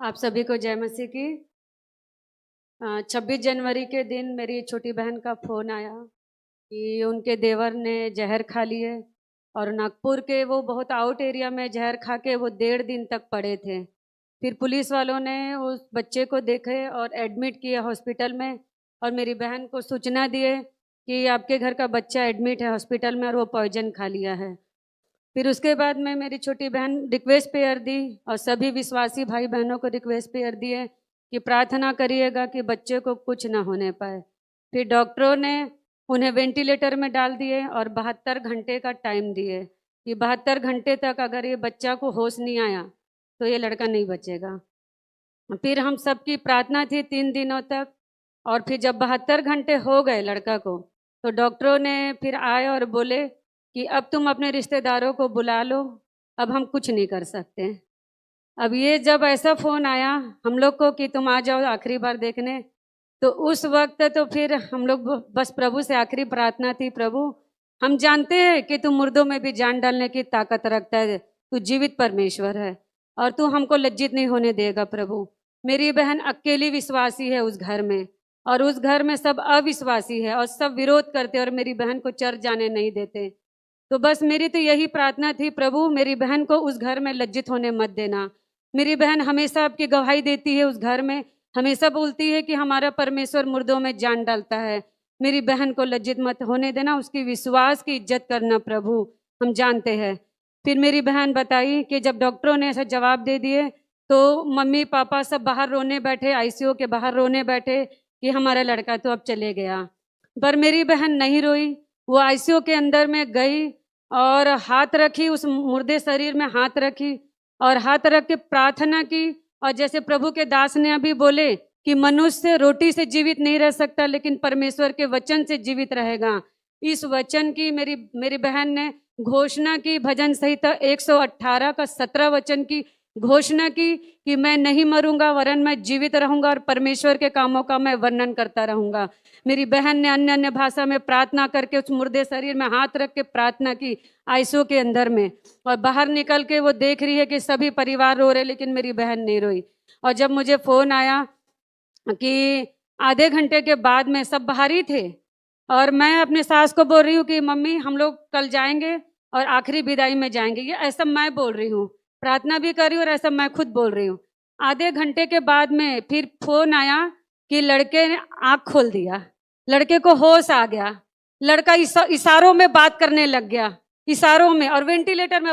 आप सभी को जय मसीह की। 26 जनवरी के दिन मेरी छोटी बहन का फ़ोन आया कि उनके देवर ने जहर खा लिए और नागपुर के वो बहुत आउट एरिया में जहर खा के वो 1.5 दिन तक पड़े थे। फिर पुलिस वालों ने उस बच्चे को देखे और एडमिट किया हॉस्पिटल में, और मेरी बहन को सूचना दिए कि आपके घर का बच्चा एडमिट है हॉस्पिटल में और वो पॉइजन खा लिया है। फिर उसके बाद में मेरी छोटी बहन रिक्वेस्ट पेयर दी और सभी विश्वासी भाई बहनों को रिक्वेस्ट पेयर दिए कि प्रार्थना करिएगा कि बच्चे को कुछ ना होने पाए। फिर डॉक्टरों ने उन्हें वेंटिलेटर में डाल दिए और 72 घंटे का टाइम दिए कि 72 घंटे तक अगर ये बच्चा को होश नहीं आया तो ये लड़का नहीं बचेगा। फिर हम सबकी प्रार्थना थी 3 दिनों तक, और फिर जब 72 घंटे हो गए लड़का को, तो डॉक्टरों ने फिर आए और बोले कि अब तुम अपने रिश्तेदारों को बुला लो, अब हम कुछ नहीं कर सकते। अब ये जब ऐसा फ़ोन आया हम लोग को कि तुम आ जाओ आखिरी बार देखने, तो उस वक्त तो फिर हम लोग बस प्रभु से आखिरी प्रार्थना थी, प्रभु हम जानते हैं कि तू मुर्दों में भी जान डालने की ताकत रखता है, तू जीवित परमेश्वर है और तू हमको लज्जित नहीं होने देगा। प्रभु मेरी बहन अकेली विश्वासी है उस घर में, और उस घर में सब अविश्वासी है और सब विरोध करते और मेरी बहन को चर्च जाने नहीं देते। तो बस मेरी तो यही प्रार्थना थी, प्रभु मेरी बहन को उस घर में लज्जित होने मत देना। मेरी बहन हमेशा आपकी गवाही देती है उस घर में, हमेशा बोलती है कि हमारा परमेश्वर मुर्दों में जान डालता है। मेरी बहन को लज्जित मत होने देना, उसकी विश्वास की इज्जत करना प्रभु, हम जानते हैं। फिर मेरी बहन बताई कि जब डॉक्टरों ने ऐसा जवाब दे दिए तो मम्मी पापा सब बाहर रोने बैठे, आईसीयू के बाहर रोने बैठे कि हमारा लड़का तो अब चले गया। पर मेरी बहन नहीं रोई, वो आईसीयू के अंदर में गई और हाथ रखी, उस मुर्दे शरीर में हाथ रखी और हाथ रख के प्रार्थना की। और जैसे प्रभु के दास ने अभी बोले कि मनुष्य रोटी से जीवित नहीं रह सकता लेकिन परमेश्वर के वचन से जीवित रहेगा, इस वचन की मेरी बहन ने घोषणा की। भजन संहिता 118 का 17 वचन की घोषणा की कि मैं नहीं मरूंगा वरन मैं जीवित रहूंगा और परमेश्वर के कामों का मैं वर्णन करता रहूंगा। मेरी बहन ने अन्य अन्य भाषा में प्रार्थना करके उस मुर्दे शरीर में हाथ रख के प्रार्थना की आईसीयू के अंदर में, और बाहर निकल के वो देख रही है कि सभी परिवार रो रहे लेकिन मेरी बहन नहीं रोई। और जब मुझे फ़ोन आया कि आधे घंटे के बाद में सब बाहर ही थे और मैं अपने सास को बोल रही हूँ कि मम्मी हम लोग कल जाएंगे और आखिरी विदाई में जाएंगे, ये ऐसा मैं बोल रही हूँ, प्रार्थना भी कर रही हूँ और ऐसा मैं खुद बोल रही हूँ। आधे घंटे के बाद में फिर फ़ोन आया कि लड़के ने आँख खोल दिया, लड़के को होश आ गया, लड़का इशारों में बात करने लग गया, इशारों में, और वेंटिलेटर में